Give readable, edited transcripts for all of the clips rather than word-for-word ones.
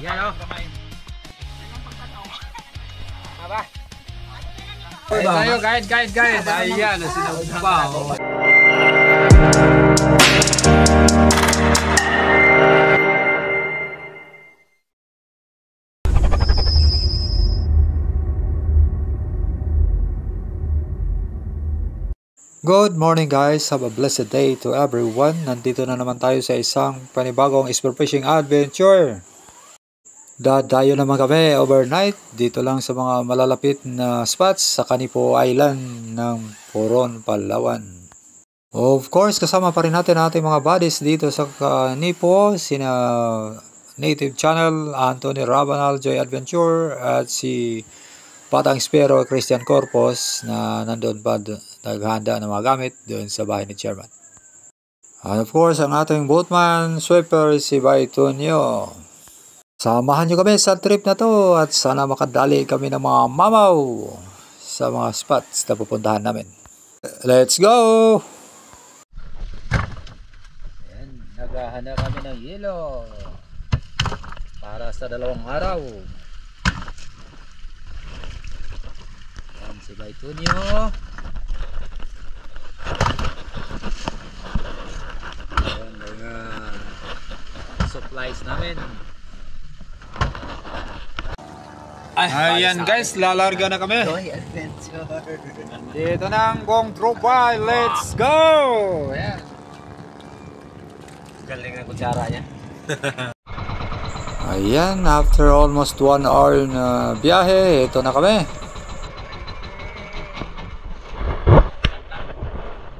Yan o. Aba. Tayo guys. Ayan, sinabaw. Good morning guys, have a blessed day to everyone. Nandito na naman tayo sa isang panibagong spearfishing adventure. Dadayo naman kami overnight dito lang sa mga malalapit na spots sa Canipo Island ng Poron, Palawan. Of course, kasama pa rin natin ating mga buddies dito sa Canipo, sina Native Channel, Anthony Rabanal, Joy Adventure, at si Patang Spero, Christian Corpus na nandun pa naghanda ng mga gamit doon sa bahay ni Chairman. And of course, ang ating boatman, sweeper, si Baitonio. Samahan nyo kami sa trip na to at sana makadali kami ng mga mamaw sa mga spots na pupuntahan namin. Let's go! Ayan, naghahanda kami ng yelo para sa 2 araw. Ayan, si Baitonio. Ayan, mga supplies namin. Ayan guys, lalarga na kami. Joy Adventure. Dito na ang buong tropa. Let's go! Ayan. Galing ang kutsara niya. Ayan, after almost 1 hour na biyahe, ito na kami.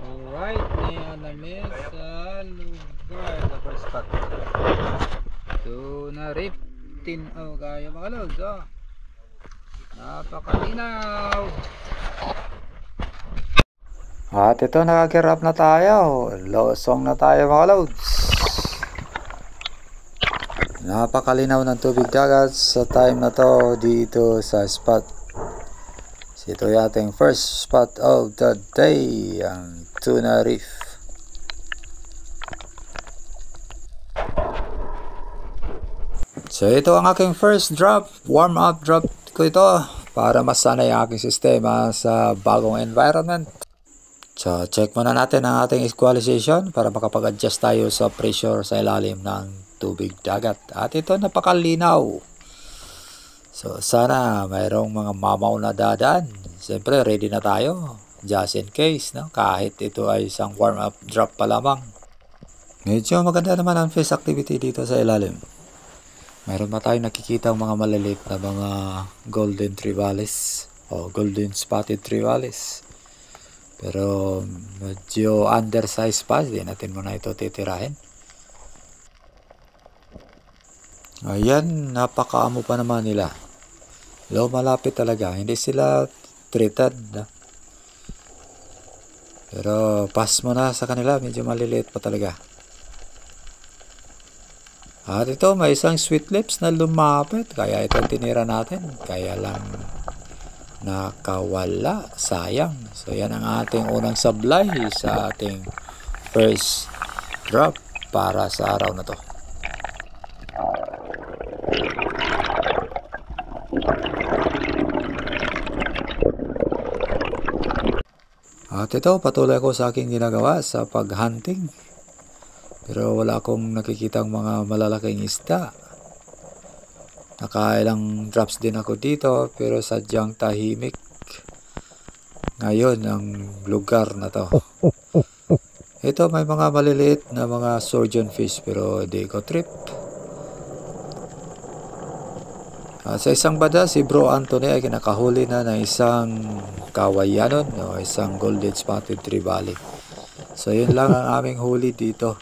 Alright, ngayon namin sa lugar. The first spot. Ito na Riftin. Oh, kaya makalog. Oh. Napakalinaw. At ito, nakakirap na tayo. Losong na tayo mga loads. Napakalinaw ng tubig dagat sa time na to dito sa spot. Ito yung ating first spot of the day, ang Tuna Reef. So ito ang aking first drop, warm up drop ko ito para masanay ang aking sistema sa bagong environment. So check muna natin ang ating equalization para makapag-adjust tayo sa pressure sa ilalim ng tubig dagat. At ito napakalinaw. So sana mayroong mga mamaw na dadaan. Siyempre ready na tayo just in case, no? Kahit ito ay isang warm up drop pa lamang. Medyo maganda naman ang fish activity dito sa ilalim. Mayroon pa tayong nakikita mga maliliit na mga golden trivalis o golden spotted trivalis. Pero medyo undersized pa, hindi natin muna ito titirahin. Ayan, napakaamo pa naman nila. Malapit talaga, hindi sila treated. Pero pass mo na sa kanila, medyo maliliit pa talaga. At ito, may isang sweet lips na lumapit. Kaya ito tinira natin. Kaya lang nakawala. Sayang. So yan ang ating unang sablay sa ating first drop para sa araw na to. At ito, patuloy ako sa aking ginagawa sa paghunting. Pero wala akong nakikitang mga malalaking isda. Nakailang drops din ako dito pero sadyang tahimik ngayon ang lugar na to. Ito may mga maliliit na mga surgeon fish pero di ko trip. Sa isang bada si Bro Anthony ay kinakahuli na ng isang kawayanon o isang golden spotted trevally. So yun lang ang aming huli dito.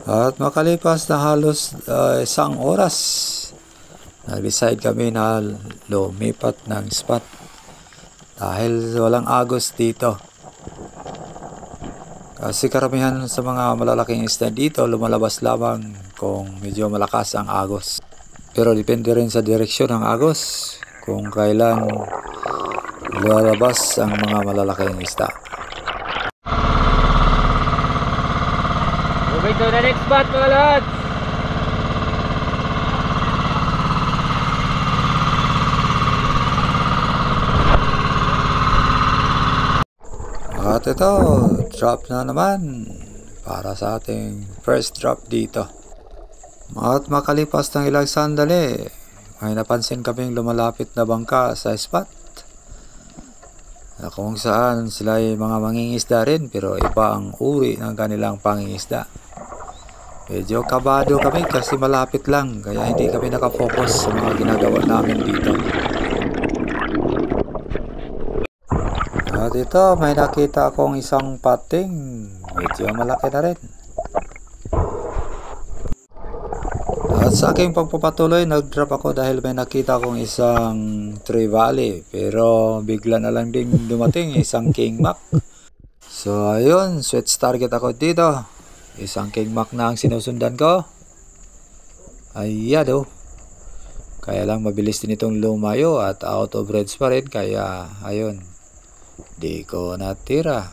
At makalipas na halos 1 oras, nag-decide kami na lumipat ng spot dahil walang agos dito. Kasi karamihan sa mga malalaking isda dito lumalabas lamang kung medyo malakas ang agos. Pero depende rin sa direksyon ng agos kung kailan lalabas ang mga malalaking isda. Moving to the next spot mga lods. At ito, drop na naman para sa ating first drop dito. At makalipas ng ilang sandali, may napansin kaming lumalapit na bangka sa spot. Na kung saan sila ay mga mangingisda rin pero iba ang uri ng kanilang pangingisda. Medyo kabado kami kasi malapit lang kaya hindi kami nakafocus sa mga ginagawa namin dito. At ito, may nakita akong isang pating. Medyo malaki na rin. At sa aking pagpapatuloy, nag-drop ako dahil may nakita akong isang trevally. Pero bigla na lang din dumating isang King Mac. So ayun, switch target ako dito. Isang King Mac na ang sinusundan ko. Ayan o. Kaya lang mabilis din itong lumayo at out of range pa rin. Kaya ayun. Di ko natira.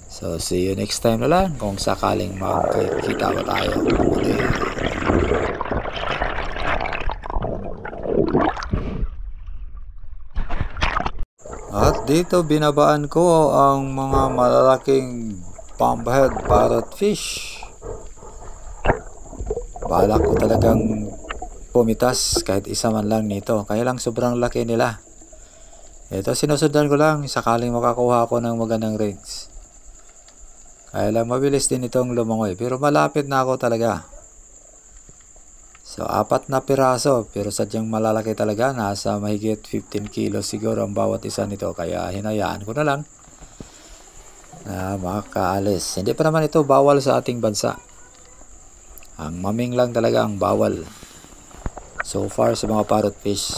So see you next time na lang kung sakaling makikita ko tayo. Okay. At dito binabaan ko ang mga malalaking pumphead parrot fish. Balak ko talagang pumitas kahit isa man lang nito. Kaya lang sobrang laki nila. Ito sinusundan ko lang sakaling makakuha ako ng magandang range. Kaya lang mabilis din itong lumangoy pero malapit na ako talaga. So 4 na piraso pero sadyang malalaki talaga. Nasa mahigit 15 kilos siguro ang bawat isa nito. Kaya hinayaan ko na lang na makaalis. Hindi pa naman ito bawal sa ating bansa. Ang maming lang talaga ang bawal. So far sa mga parrot fish,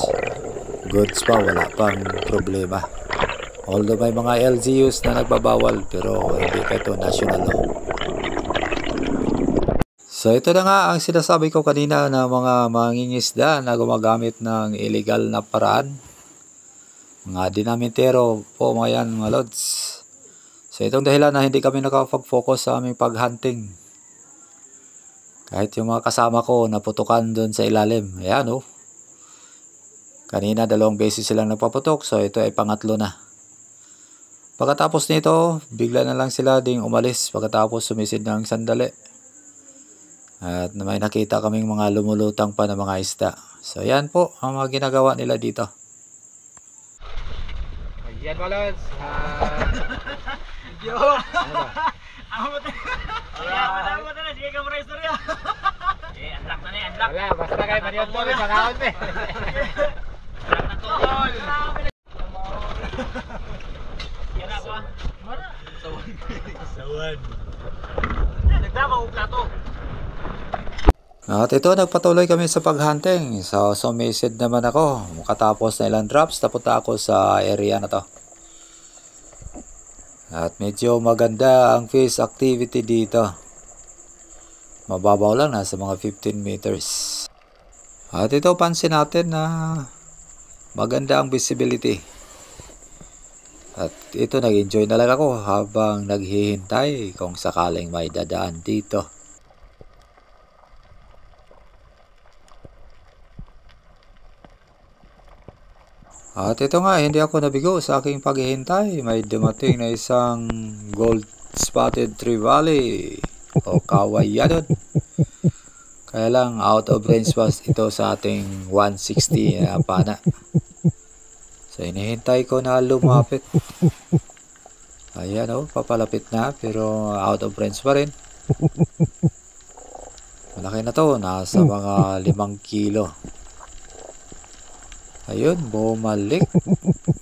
goods pa, wala pang problema. Although may mga LGUs na nagbabawal pero hindi ka ito national law. So ito na nga ang sinasabi ko kanina na mga mangingisda na gumagamit ng illegal na paraan. Mga dinamitero po mga yan mga lods. So itong dahilan na hindi kami nakapag-focus sa aming paghunting. Kahit yung mga kasama ko naputukan doon sa ilalim. Ayan o. Kanina 2 beses silang nagpaputok. So ito ay pangatlo na. Pagkatapos nito, bigla na lang sila ding umalis. Pagkatapos sumisid ng sandali. At may nakita kaming mga lumulutang pa na mga isda. So yan po ang mga ginagawa nila dito. Ayan mga lods. Video. Ako na, sige ka muna istorya. Unlock na niya, unlock. Wala, basta kayo maniyon po. May pangakot eh. Unlock na tungkol. Yan ako ah. Mara. Sawan. Nagdama ko plato. At ito, nagpatuloy kami sa paghunting. So sumisid naman ako. Makatapos na ilang drops, napunta ako sa area na to. At medyo maganda ang fish activity dito. Mababaw lang, nasa mga 15 meters. At ito, pansin natin na maganda ang visibility. At ito, nag-enjoy na lang ako habang naghihintay kung sakaling may dadaan dito. At ito nga, hindi ako nabigo sa aking paghihintay. May dumating na isang gold spotted trevally o kawayan. Kaya lang out of range was ito sa ating 160 na pana. So hinihintay ko na lumapit. Ayan o, papalapit na pero out of range pa rin. Malaki na to, nasa mga 5 kilo. Ayun, bumalik.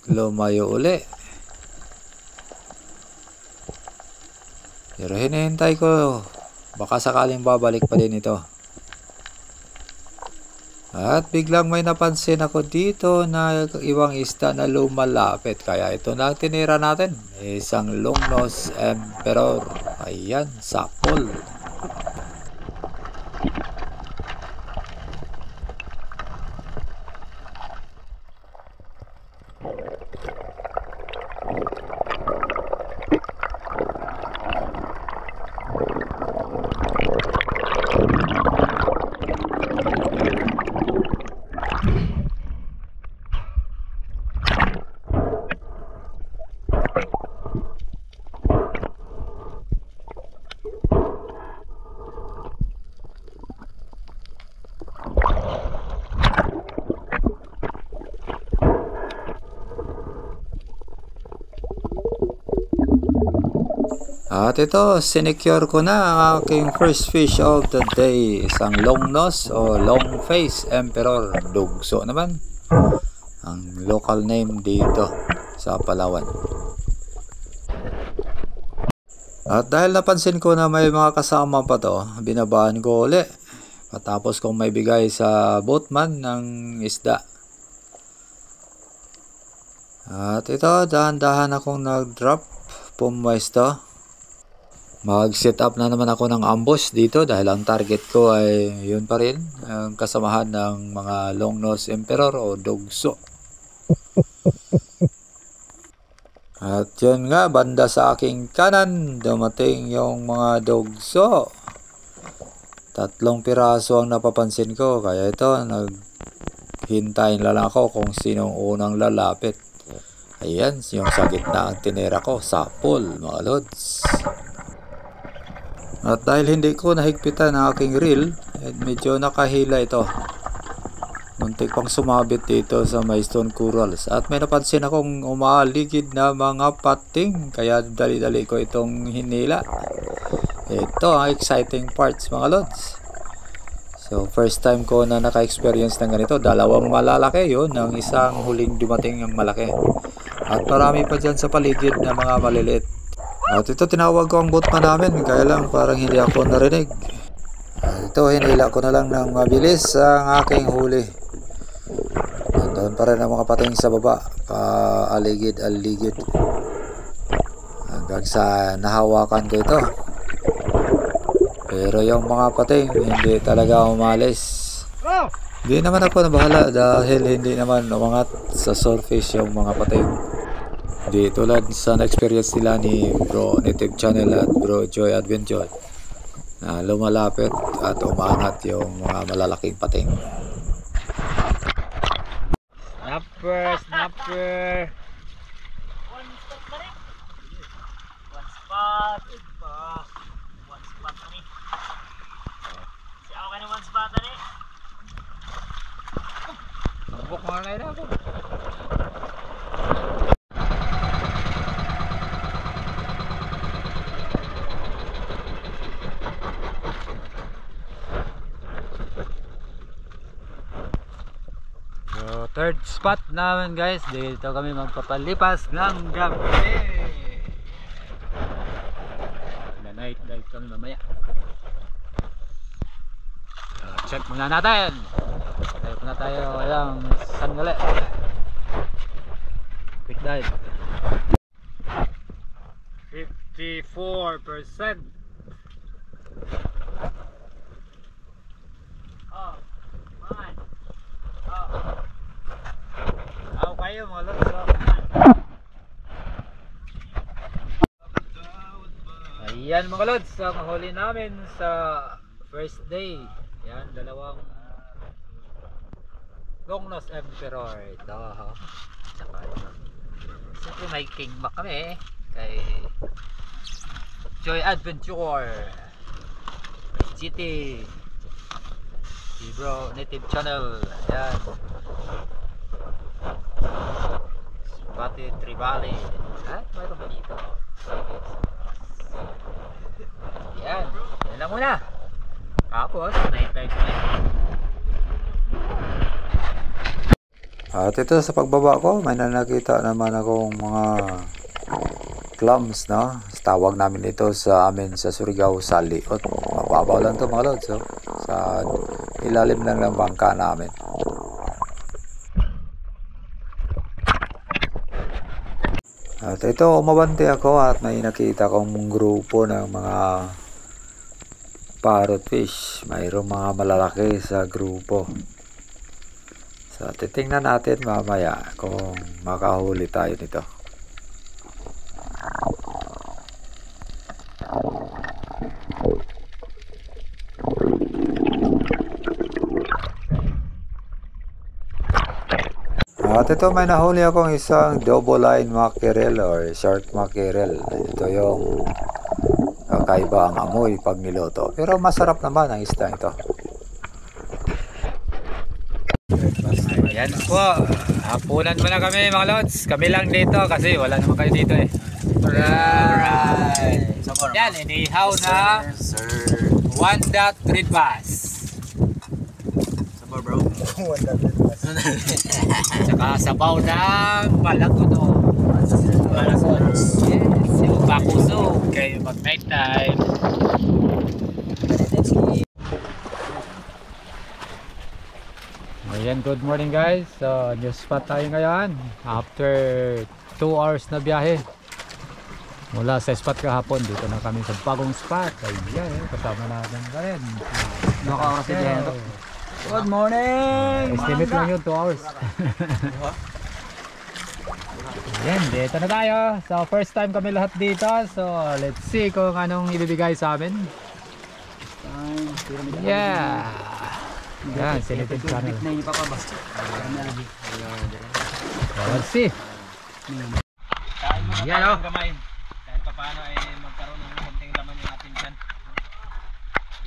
Lumayo uli. Pero hinihintay ko. Baka sakaling babalik pa din ito. At biglang may napansin ako dito na ibang isda na lumalapit. Kaya ito na ang tinira natin. Isang longnose emperor. Ayan, sapol. At ito, sinecure ko na ang aking first fish of the day. Isang long nose o long face emperor. Dugso naman. Ang local name dito sa Palawan. At dahil napansin ko na may mga kasama pa to, binabaan ko uli. Patapos kong may bigay sa boatman ng isda. At ito, dahan-dahan akong nag-drop. Pumwesto. Mag-set up na naman ako ng ambush dito dahil ang target ko ay yun pa rin, ang kasamahan ng mga long nose emperor o dugso. At yun nga, banda sa aking kanan, dumating yung mga dugso. 3 piraso ang napapansin ko, kaya ito, naghintayin lang ako kung sinong unang lalapit. Ayan, yung sa gitna ang tinira ko, sapol mga lods. At dahil hindi ko nahigpitan ang aking reel, medyo nakahila ito. Muntik pang sumabit dito sa may stone corals. At may napansin akong umaaligid na mga pating, kaya dali-dali ko itong hinila. Ito ang exciting parts mga lods. So first time ko na naka-experience ng ganito. 2 malalaki yun, ng isang huling dumating ang malaki. At marami pa dyan sa paligid na mga maliliit. At ito, tinawag ko ang boatman namin, kaya lang parang hindi ako narinig. At ito, hinila ko na lang ng mabilis ang aking huli. Doon pa rin ang mga pating sa baba, paaligid-aligid. Hanggang sa nahawakan ko ito. Pero yung mga pating, hindi talaga umalis. Hindi naman ako nabahala dahil hindi naman umangat sa surface yung mga pating. Di tulad sa na-experience nila ni Bro Native Channel at Bro Joy Adventure na lumalapit at umangat yung mga malalaking pating. Snapper. One spot na rin. One spot. One spot na rin. Si ako ka na one spot na rin. Buk mga ngayon ako. So, third spot namin guys, dito kami magpapalipas ng gabi. Na-night dive kami mamaya. Check muna natin. Tayo na tayo ilang sandali. Quick dive. 54%. Oh, man. Ako kayo mga lods. Ayan mga lods, ang huli namin sa first day. Yan, 2 long nose emperor. Ito. Tsaka ito. Siyempre may king back kami kay Joy Adventure, GT, si Bro Native Channel. Ayan. Pati Tribali. At mayroon pa dito. Yan. Yan lang muna. Tapos, night dive na. At ito sa pagbaba ko, may nakita naman akong mga clams, no? Tawag namin ito sa amin sa Surigao, saliot. Mababaw lang to mga lods, so, sa ilalim lang ng bangka namin. At ito, umabante ako at may nakita kong grupo ng mga parrotfish. Mayroong mga malalaki sa grupo. So, titingnan natin mamaya kung makahuli tayo nito. At ito, may nahuli akong isang double line mackerel or short mackerel. Ito yung kakaiba ang amoy pag niluto. Pero masarap naman ang isda ito. Ayan po, hapunan muna kami mga lods. Kami lang dito kasi wala naman kayo dito eh. Alright. Yan, inihaw na Sir. 1 dot green bass. Sabar bro. Tsaka sabaw ng palaguno. Yes, yung pakuso. Kayo mag night time. Ayan, good morning guys. So, new spot tayo ngayon. After 2 hours na biyahe. Mula sa spot kahapon, dito na kami sa bagong spot. Ayan, kasama natin ka rin. Naka-oras na dyan. Good morning! Estimate lang yun, 2 hours. Ayan, dito na tayo. So, first time kami lahat dito. So, let's see kung anong ibibigay sa amin. Yeah! Ayan, Senated Channel. Let's see. Yan o. Kahit pa paano ay magkaroon ng konting laman yung ating dyan.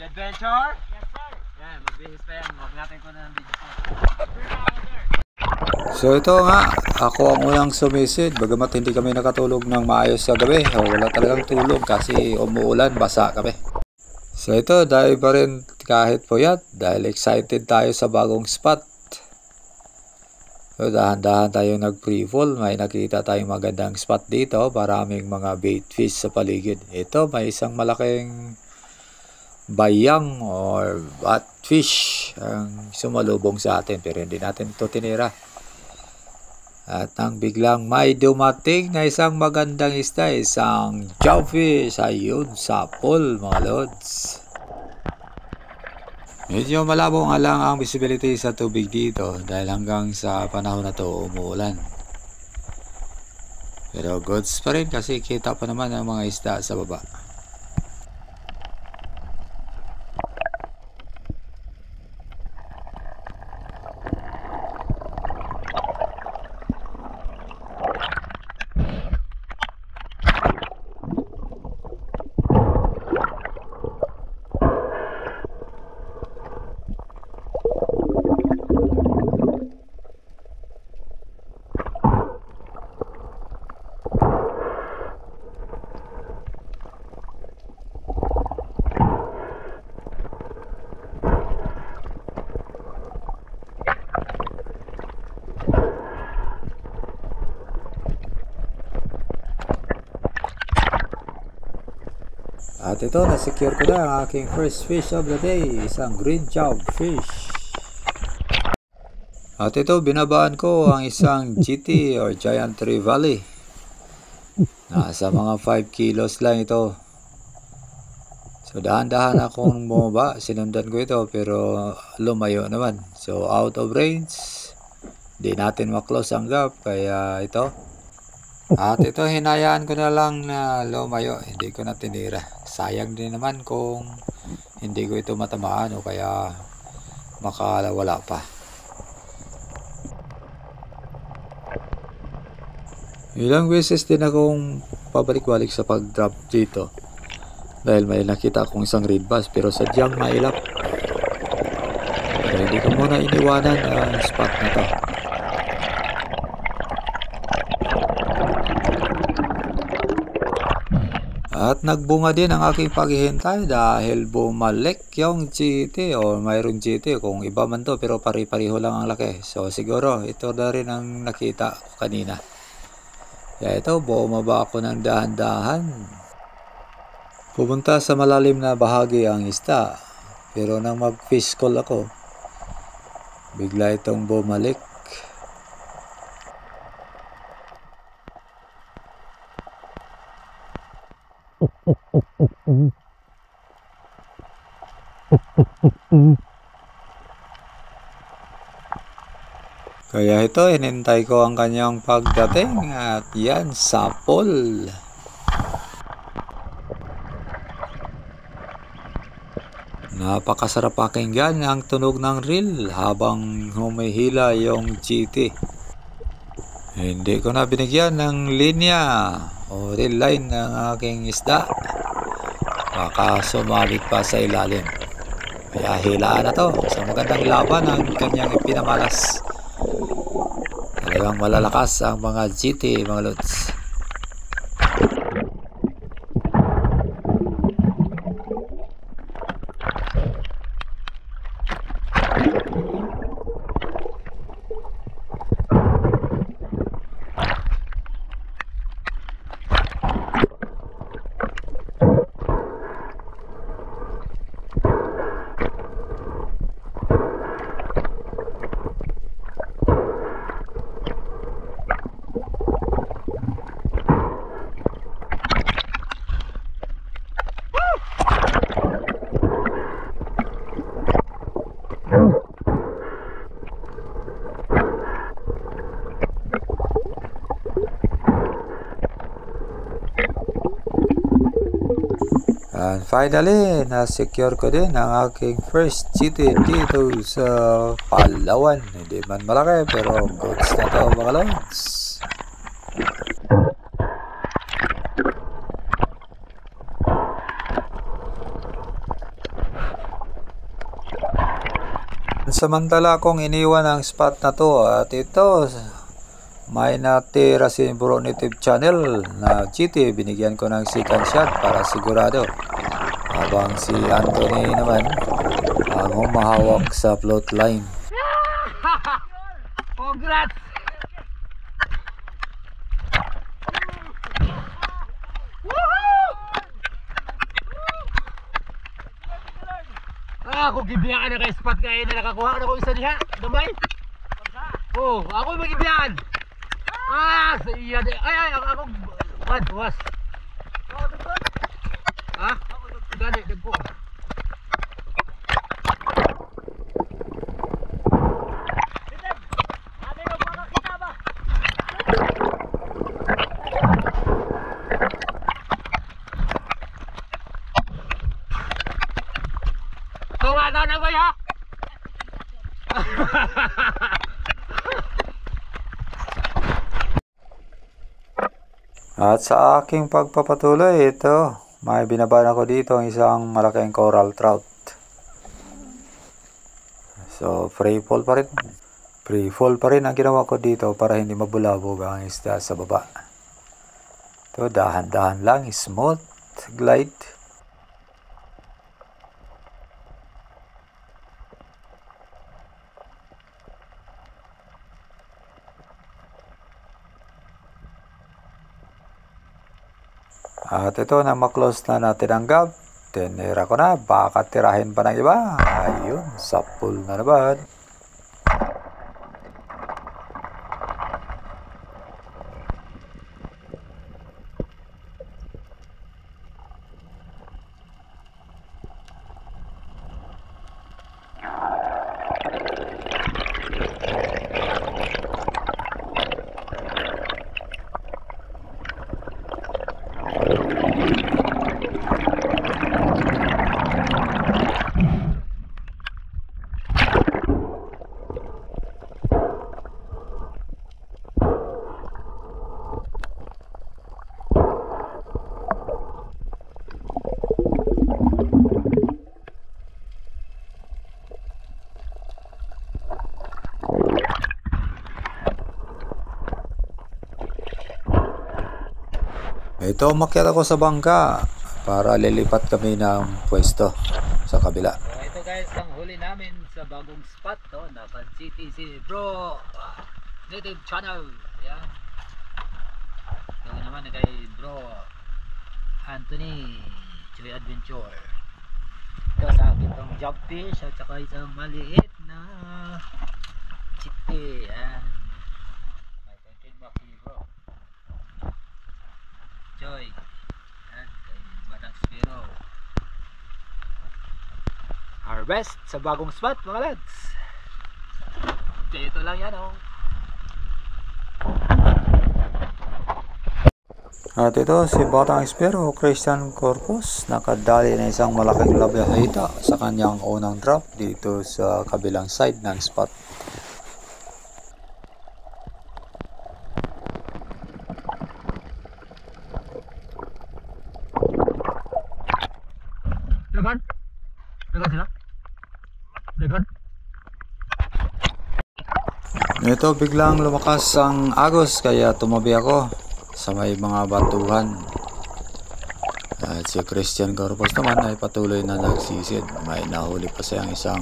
Adventure? Yes sir. Yan, magbihis pa yan. Huwag natin ko na ng video. So ito nga, ako ang unang sumisid. Bagamat hindi kami nakatulog ng maayos sa gabi. Wala talagang tulog kasi umuulan, basa kami. So ito, dahil pa rin kahit puyat. Dahil excited tayo sa bagong spot. So dahan-dahan tayo nag-pre-fall. May nakita tayong magandang spot dito. Maraming mga bait fish sa paligid. Ito, may isang malaking bayang or batfish ang sumalubong sa atin. Pero hindi natin ito tinira. At nang biglang may dumating na isang magandang isda, isang jawfish, ayun, sapol mga lods. Medyo malabo nga lang ang visibility sa tubig dito dahil hanggang sa panahon na to umuulan. Pero goods pa rin kasi kita pa naman ang mga isda sa baba. At ito, na-secure ko na ang aking first fish of the day, isang green job fish. At ito, binabaan ko ang isang GT or Giant Trevally. Nasa mga 5 kilos lang ito. So dahan-dahan akong bumaba, sinundan ko ito pero lumayo naman. So out of range, di natin maklose ang gap, kaya ito. At ito, hinayaan ko na lang na lumayo, hindi ko na tinira. Sayang din naman kung hindi ko ito matamaan o kaya makalawala pa. Ilang beses din akong pabalik-balik sa pag-drop dito dahil may nakita akong isang red bass pero sadyang mailap. Pero hindi ko muna iniwanan ang spot na to. At nagbunga din ang aking paghihintay dahil bumalik yung GT o mayroong GT kung iba man to pero pari-pariho lang ang laki. So siguro ito na rin ang nakita ko kanina. Kaya ito, bumaba ako ng dahan-dahan. Pupunta sa malalim na bahagi ang isda. Pero nang mag-fish call ako, bigla itong bumalik. Kaya ito, inintay ko ang kanyang pagdating at yan, sapol. Napakasarap pakinggan ang tunog ng reel habang humihila yung GT. Hindi ko na binigyan ng linya o reel line ng aking isda. Baka sumabit pa sa ilalim. Kaya hilaan na to sa magandang laban ang kanyang ipinamalas. Talagang malalakas ang mga GT mga lods. And finally, na-secure ko din ang aking first GT dito sa Palawan. Hindi man malaki pero goods na to mga lods. Samantala kong iniwan ang spot na to at ito may natira si Bro Native Channel na GT. Binigyan ko ng second shot para sigurado. Habang si Anthony naman ang humahawak sa float line. Congrats! Ako gibiyan na kay spot kaya na nakakuha na ko isa niya. Damay? Oh, ako magibiyan. Sa iya de. Ay, ako was. Ha? Gani dagko. Tawa na ba ya? At sa aking pagpapatuloy, ito, may binaban ako dito ang isang malaking coral trout. So, free fall pa rin. Free fall pa rin ang ginawa ko dito para hindi mabulabog ang isda sa baba. Ito, dahan-dahan lang, smooth glide. At ito na maklose na natin ang gap. Tinira ko na. Baka tirahin pa ng iba. Ayun. Sapul na naman. Ito, umakyat ako sa bangka para lilipat kami ng pwesto sa kabila. So ito guys, ang huli namin sa bagong spot to, naka GTC Bro Native Channel. Yan. Ito naman kay Bro Anthony Joy Adventure. Ito sa akin itong jobfish at saka isang maliit na chickpea. Yan. May content back si Bro Joy at kay Batang Spiro. Harvest sa bagong spot mga lads. Ito lang yan oh. At ito si Batang Spiro, Christian Corpus, nakadali na isang malaking labahita sa kanyang unang drop dito sa kabilang side ng spot. Dagan? Dagan sila? Dagan? Ito biglang lumakas ang agos kaya tumabi ako sa may mga batuhan. At si Christian Corpus naman ay patuloy na nagsisid. May nahuli pa siyang isang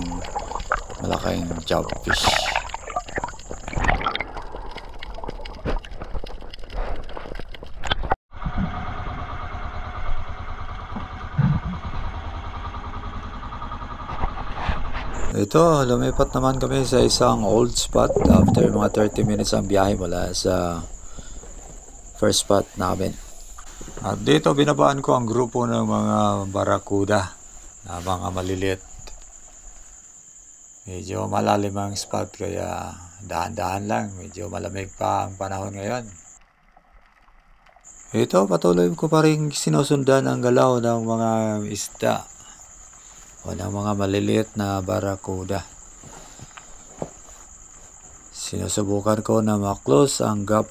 malaking jobfish. Ito, lumipat naman kami sa isang old spot after mga 30 minutes ang biyahe mula sa first spot namin. At dito binabaan ko ang grupo ng mga barakuda na mga maliliit. Medyo malalim ang spot kaya dahan-dahan lang. Medyo malamig pa ang panahon ngayon. Ito, patuloy ko pa rin sinusundan ang galaw ng mga isda o ng mga maliliit na barakuda. Sinusubukan ko na ma-close ang gap.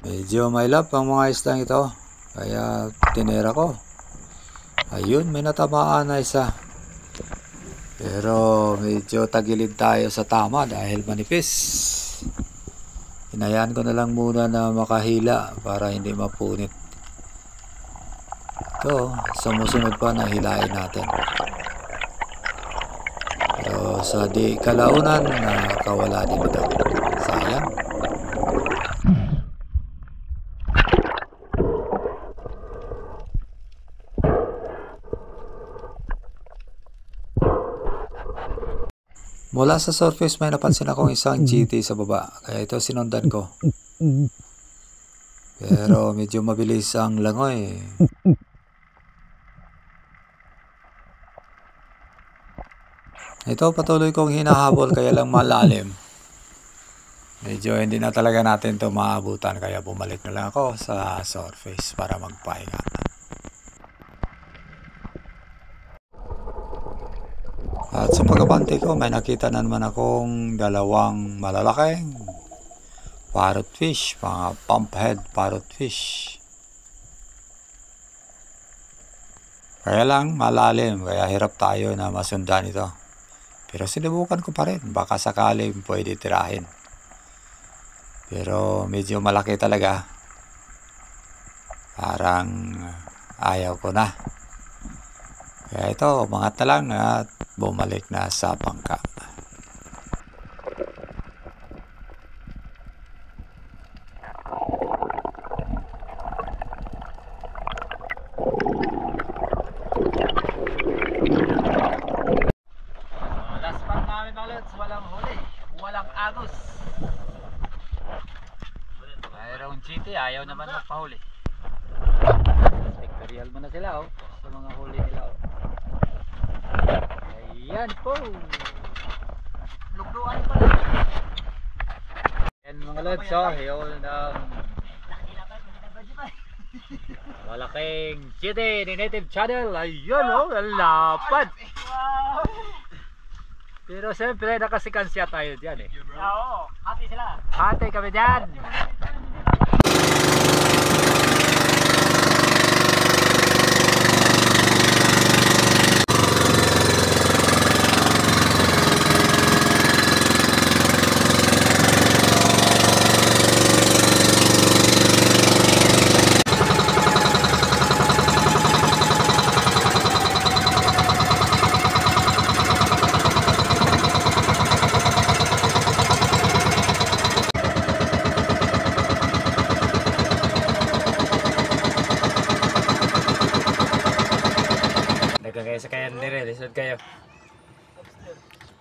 Medyo mailap ang mga isdang ito, kaya tinera ko. Ayun, may natamaan na isa. Pero medyo tagilid tayo sa tama dahil manipis. Hinayaan ko na lang muna na makahila para hindi mapunit. Ito, sumusunod pa na hilain natin. Pero sa di kalaunan, nakawala din ito. Sayang. Mula sa surface may napansin akong isang GT sa baba, kaya ito sinundan ko. Pero medyo mabilis ang langoy. Ito patuloy kong hinahabol kaya lang malalim. Medyo hindi na talaga natin ito maabutan kaya bumalik na lang ako sa surface para magpahinga. At sa pagkabante ko may nakita na naman akong dalawang malalaking parrot fish, mga pumphead parrot fish. Kaya lang malalim kaya hirap tayo na masundan ito. Pero sinubukan ko pa rin, baka sakaling pwede tirahin. Pero medyo malaki talaga. Parang ayaw ko na. Kaya ito, umangat na lang at bumalik na sa bangka. Walang huli, walang agos. Mayroong GT, ayaw naman magpahuli. Pictorial mo na sila sa mga huli nila Ayan po. Lugduan pa lang. Ayan mga lods, yun ang malaking GT ni Native Channel. Ayun ang lapad. Pero siyempre nakasikansya tayo dyan Oo, hati sila. Hati kami dyan. Sa kayo nire, lisod kayo.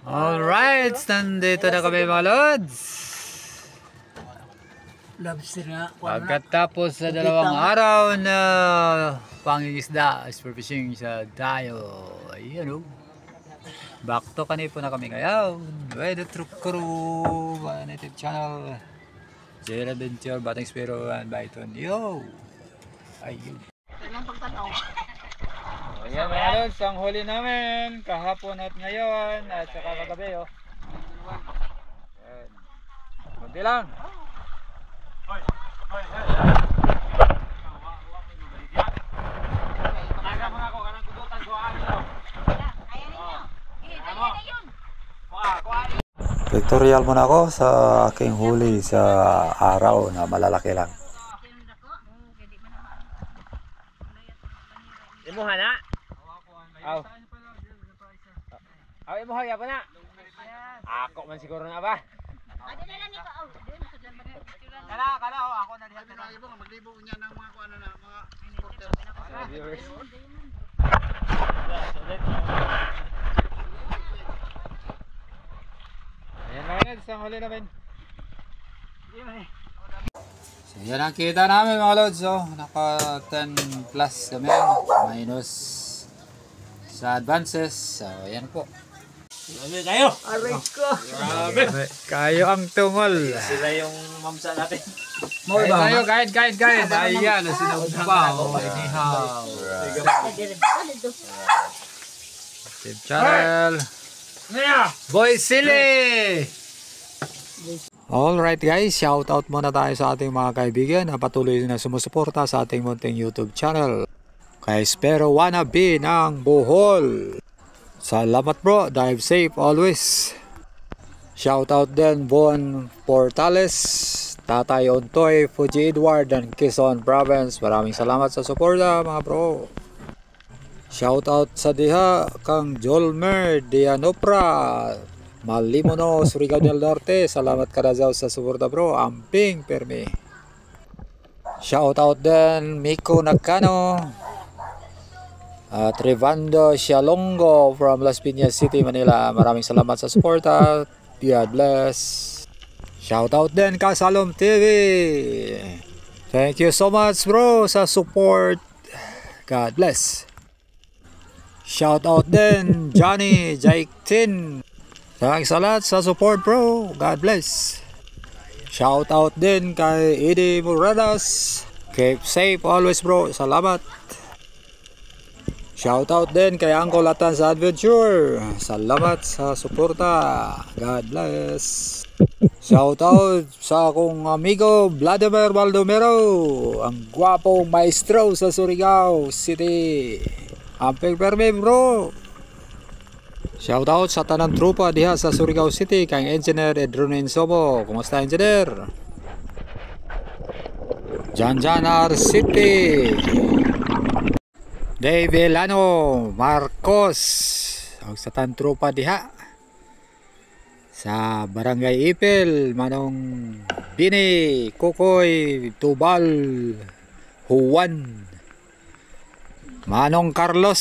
Alright, nandito na kami mga lods. Lobster nga. Pagkatapos sa dalawang araw na pangingisda, spearfishing sa Dayo. Ayan back to Kanipo na kami ngayon. With the Troop Crew, Native Channel, Jail Adventure, Batang Spiro, and Byton. Yo! Ayun. Ayan mga lods, ang huli namin kahapon at ngayon at saka kagabi Ayan. Kunti lang. Pictorial muna ako sa aking huli sa araw na malalaki lang. Imuha na. Aw. Aw imuha ya pa na. Ako man siguro na ba? Kala ako na diha na ibo maglibo niya ng mga kuan na mga supporter. Viewers. Ayan mga lods, ang huli namin. So yan ang kita namin mga lods. Naka 10 plus kami. Minus sa advances. So yan po. Grabe kayo. Aray ko. Grabe. Kayo ang tungol. Sila yung mamsa natin. Ay, tayo, guide. Ayan, sinagpaw. Inihaw. Steve Channel. Boy Silly! Alright guys, shout out muna tayo sa ating mga kaibigan na patuloy na sumusuporta sa ating munting YouTube channel. Kay Spero Wannabe ng Bohol. Salamat bro, dive safe always. Shout out din Bon Portales, Tatay Ontoy, Fuji Edward, and Quezon Province. Maraming salamat sa suporta mga bro. Shout out sa diha kang Jolmer Dianopra, Malimono, Surigao del Norte. Salamat ka daw sa suporta bro. Amping permi. Shout out din Miko Nakano at Rivando Sialongo from Las Piñas City, Manila. Maraming salamat sa suporta. God bless. Shout out din ka Salom TV. Thank you so much bro sa support. God bless. Shout out din Johnny Jaiktin. Thanks a lot sa support bro. God bless. Shout out din kay Eddie Muradas. Keep safe always bro. Salamat. Shout out din kay Uncle Atan sa Adventure. Salamat sa suporta. God bless. Shout out sa akong amigo Vladimir Baldomero, ang gwapong maestro sa Surigao City. Amping permi bro. Shout out sa tanang trupa diha sa Surigao City kang Engineer Edronin Sobo. Kumusta Engineer? Janjanar City. Dave Elano Marcos. Ang sa tanang trupa diha sa Barangay Ipil, Manong Bini, Kukoy, Tubal, Juan, Manong Carlos,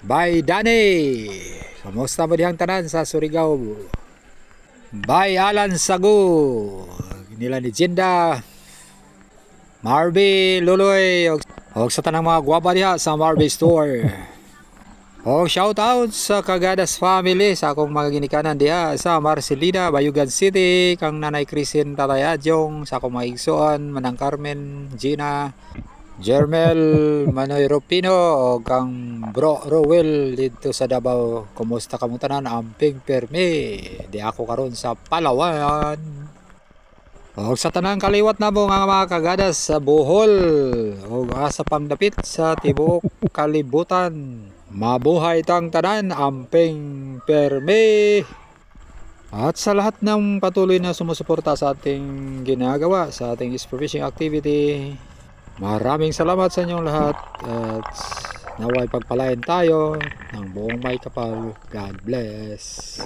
Bay Dani. Kamusta mo dihang tanan sa Surigao? Bay Alan Sagu, nila ni Jinda, Marby Luloy, og sa tanang mga gwapa diha sa Marby Store. O shout out sa Cagadas family sa akong mga ginikanan diha sa Marcelina, Bayugan City, kang Nanay Christine Tatay Adjong, sa akong mga igsoon Manang Carmen, Gina, Jermel, Manoy Rupino, o kang Bro Rowell dito sa Davao. Kumusta kamo tanan? Amping permi. Di ako karon sa Palawan. O sa tanang kaliwat na mo mga kagadas sa Bohol o asa pangdapit sa tibuok kalibutan. Mabuhay tang tanan, amping permi. At sa lahat ng patuloy na sumusuporta sa ating ginagawa, sa ating spearfishing activity, maraming salamat sa inyong lahat at naway pagpalain tayo ng buong may kapal. God bless.